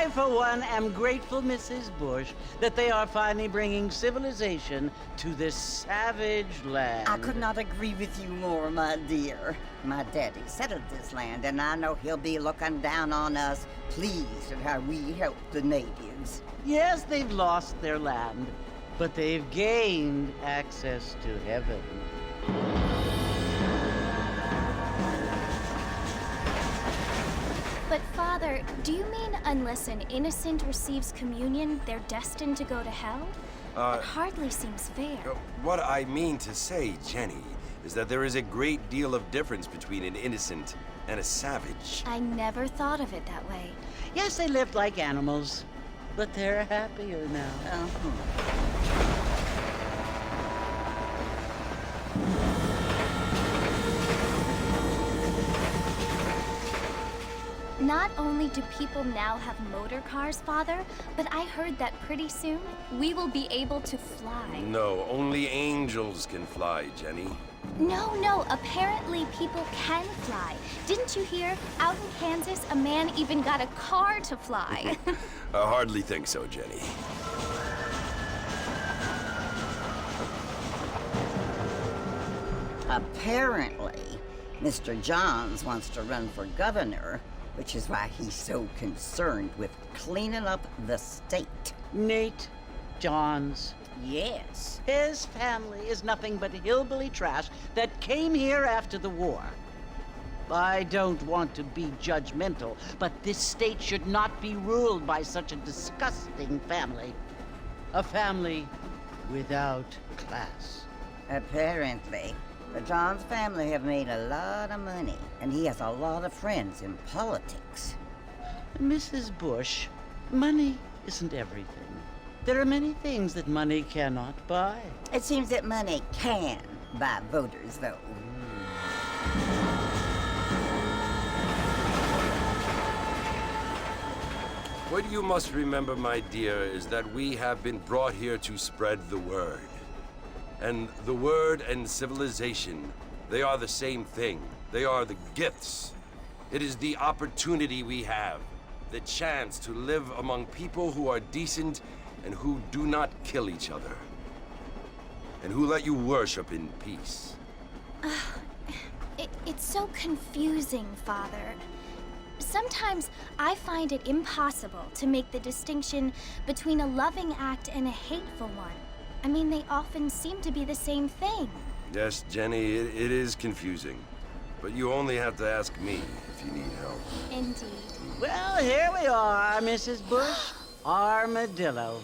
I, for one, am grateful, Mrs. Bush, that they are finally bringing civilization to this savage land. I could not agree with you more, my dear. My daddy settled this land, and I know he'll be looking down on us, pleased at how we help the natives. Yes, they've lost their land, but they've gained access to heaven. But Father, do you mean unless an innocent receives communion, they're destined to go to hell? That hardly seems fair. What I mean to say, Jenny, is that there is a great deal of difference between an innocent and a savage. I never thought of it that way. Yes, they lived like animals, but they're happier now. Not only do people now have motor cars, Father, but I heard that pretty soon we will be able to fly. No, only angels can fly, Jenny. No, apparently people can fly. Didn't you hear? Out in Kansas, a man even got a car to fly. I hardly think so, Jenny. Apparently, Mr. Johns wants to run for governor, which is why he's so concerned with cleaning up the state. Nate Johns. Yes. His family is nothing but hillbilly trash that came here after the war. I don't want to be judgmental, but this state should not be ruled by such a disgusting family. A family without class. Apparently. The Johns family have made a lot of money, and he has a lot of friends in politics. Mrs. Bush, money isn't everything. There are many things that money cannot buy. It seems that money can buy voters, though. What you must remember, my dear, is that we have been brought here to spread the word. And the word and civilization, they are the same thing. They are the gifts. It is the opportunity we have, the chance to live among people who are decent and who do not kill each other, and who let you worship in peace. It's so confusing, Father. Sometimes I find it impossible to make the distinction between a loving act and a hateful one. I mean, they often seem to be the same thing. Yes, Jenny, it is confusing. But you only have to ask me if you need help. Indeed. Well, here we are, Mrs. Bush. Armadillo.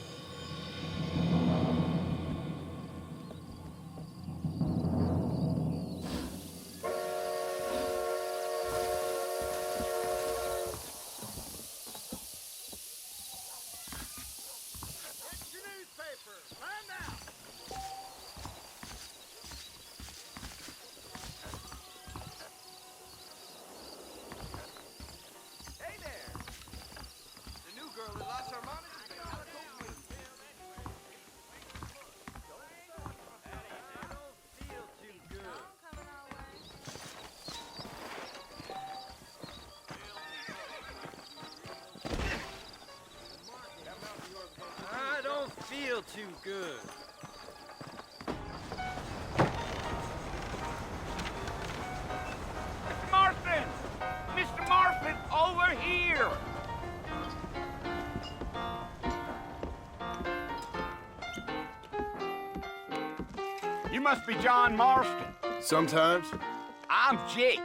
Feel too good. Marston! Mr. Marston, over here! You must be John Marston. Sometimes. I'm Jake.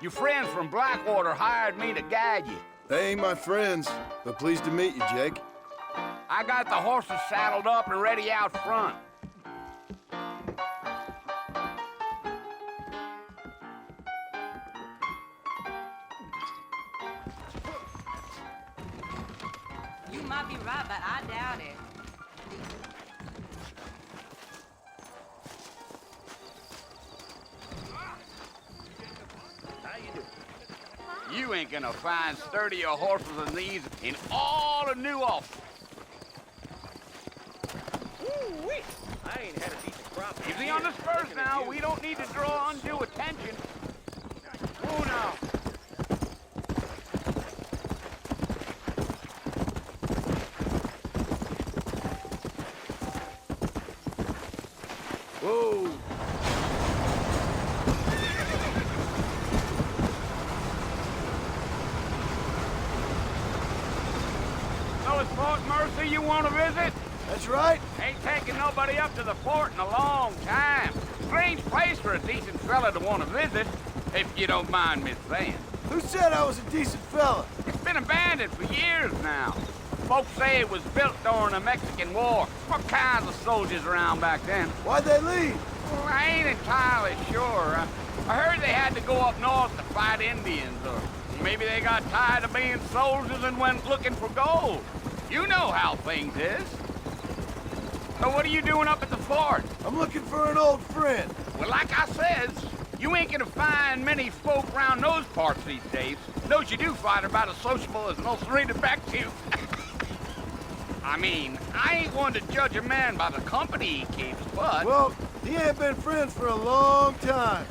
Your friends from Blackwater hired me to guide you. They ain't my friends, but pleased to meet you, Jake. I got the horses saddled up and ready out front. You might be right, but I doubt it. You ain't gonna find sturdier horses than these in all of New Ulster. Ooh-wee! I ain't had a decent crop. Easy on the spurs now. We don't need to draw undue attention. Oh, now. Mercer you want to visit? That's right. Ain't taking nobody up to the fort in a long time. Strange place for a decent fella to want to visit, if you don't mind me saying. Who said I was a decent fella? It's been abandoned for years now. Folks say it was built during the Mexican War. What kinds of soldiers around back then? Why'd they leave? Well, I ain't entirely sure. I heard they had to go up north to fight Indians, or maybe they got tired of being soldiers and went looking for gold. You know how things is. So what are you doing up at the fort? I'm looking for an old friend. Well, like I said, you ain't gonna find many folk around those parts these days. Those you do find are about as sociable as an old serrated back to you. I mean, I ain't one to judge a man by the company he keeps, but... Well, he ain't been friends for a long time.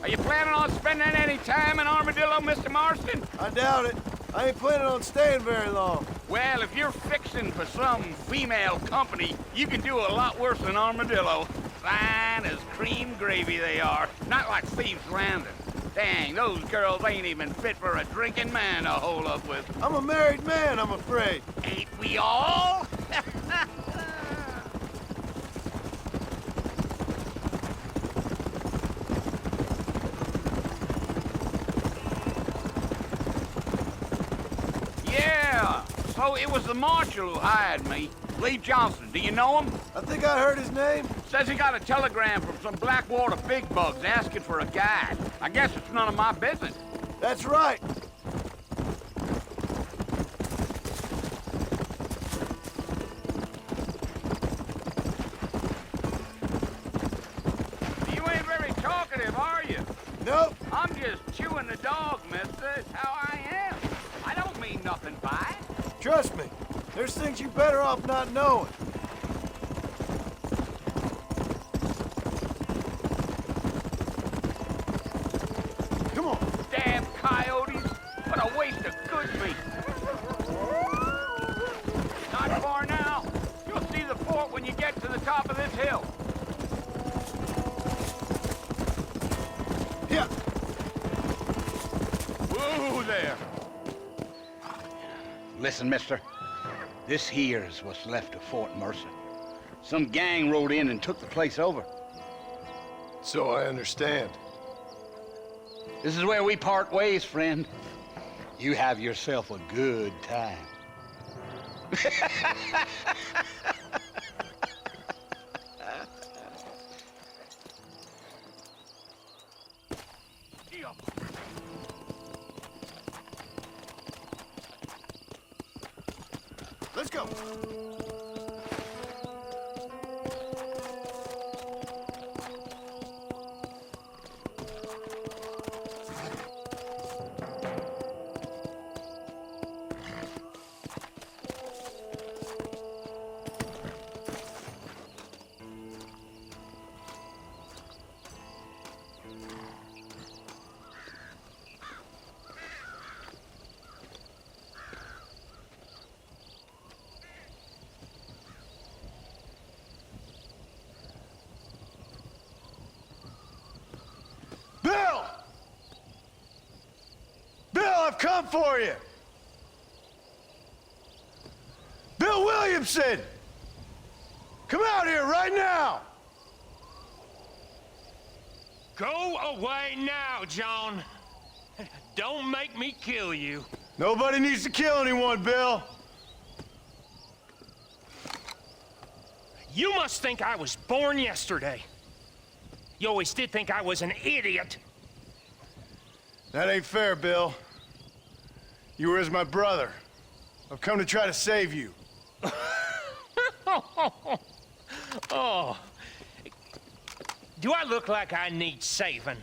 Are you planning on spending any time in Armadillo, Mr. Marston? I doubt it. I ain't planning on staying very long. Well, if you're fixing for some female company, you can do a lot worse than Armadillo. Fine as cream gravy they are. Not like Thieves' Landing. Dang, those girls ain't even fit for a drinking man to hole up with. I'm a married man, I'm afraid. Ain't we all? Yeah, so it was the marshal who hired me. Lee Johnson, do you know him? I think I heard his name. Says he got a telegram from some Blackwater big bugs asking for a guide. I guess it's none of my business. That's right. You ain't very talkative, are you? Nope. I'm just chewing the dog, mister. It's how I am. I don't mean nothing by it. Trust me. There's things you're better off not knowing. Come on. Damn coyotes. What a waste of good meat. Not far now. You'll see the fort when you get to the top of this hill. Here. Whoa there. Listen, mister. This here is what's left of Fort Mercer. Some gang rode in and took the place over. So I understand. This is where we part ways, friend. You have yourself a good time. Let's go. Bill! Bill, I've come for you! Bill Williamson! Come out here right now! Go away now, John. Don't make me kill you. Nobody needs to kill anyone, Bill. You must think I was born yesterday. You always did think I was an idiot. That ain't fair, Bill. You were as my brother. I've come to try to save you. Oh. Do I look like I need saving?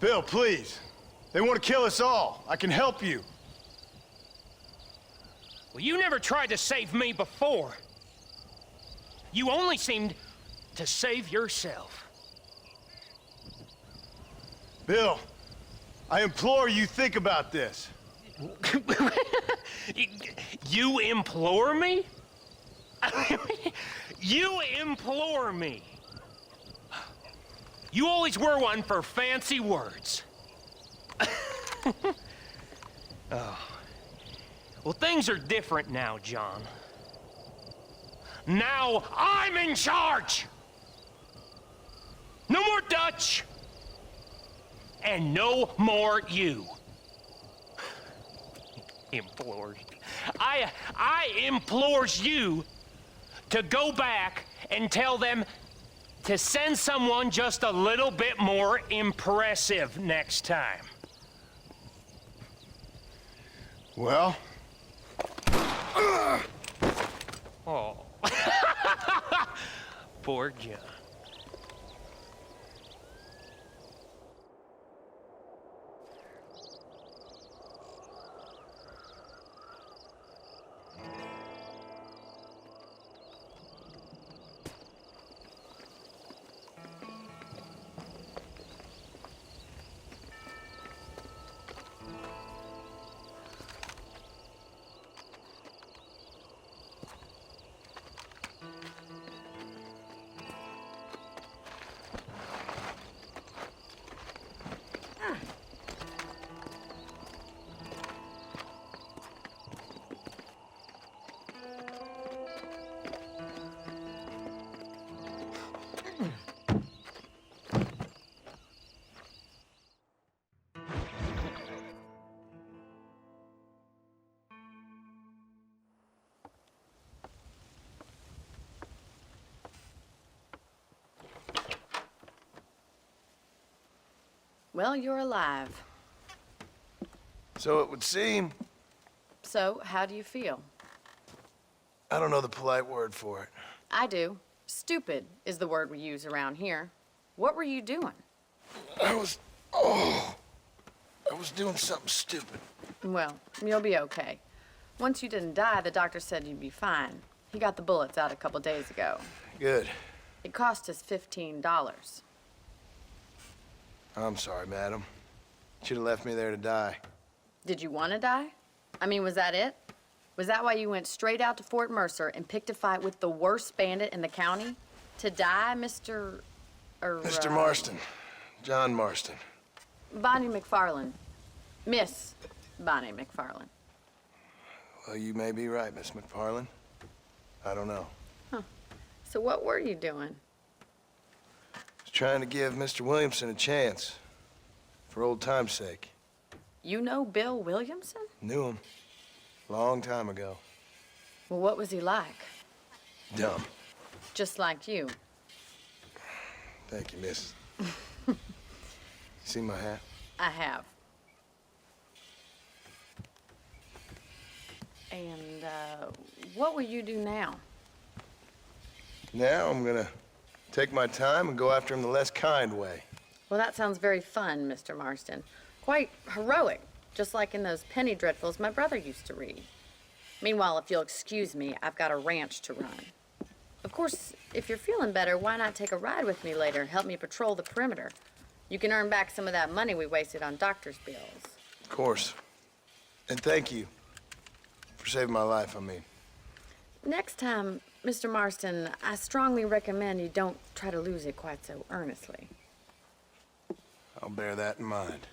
Bill, please. They want to kill us all. I can help you. Well, you never tried to save me before. You only seemed to save yourself. Bill, I implore you think about this. You implore me? You implore me. You always were one for fancy words. Oh. Well, things are different now, John. Now I'm in charge! No more Dutch! And no more you. Implores. I implores you to go back and tell them to send someone just a little bit more impressive next time. Well? Oh. Poor John. Well, you're alive. So it would seem. So, how do you feel? I don't know the polite word for it. I do. Stupid is the word we use around here. What were you doing? I was doing something stupid. Well, you'll be okay. Once you didn't die, the doctor said you'd be fine. He got the bullets out a couple days ago. Good. It cost us $15. I'm sorry, madam. Should have left me there to die. Did you want to die? I mean, was that it? Was that why you went straight out to Fort Mercer and picked a fight with the worst bandit in the county? To die, Mr. Mr. Marston. John Marston. Bonnie McFarland. Miss Bonnie McFarland. Well, you may be right, Miss McFarland. I don't know. Huh. So what were you doing? Was trying to give Mr. Williamson a chance. For old time's sake. You know Bill Williamson? Knew him. Long time ago. Well, what was he like? Dumb. Just like you. Thank you, miss. You see my hat? I have. And, what will you do now? Now I'm gonna take my time and go after him the less kind way. Well, that sounds very fun, Mr. Marston. Quite heroic, just like in those penny dreadfuls my brother used to read. Meanwhile, if you'll excuse me, I've got a ranch to run. Of course, if you're feeling better, why not take a ride with me later? Help me patrol the perimeter. You can earn back some of that money we wasted on doctor's bills. Of course. And thank you for saving my life, I mean. Next time, Mr. Marston, I strongly recommend you don't try to lose it quite so earnestly. I'll bear that in mind.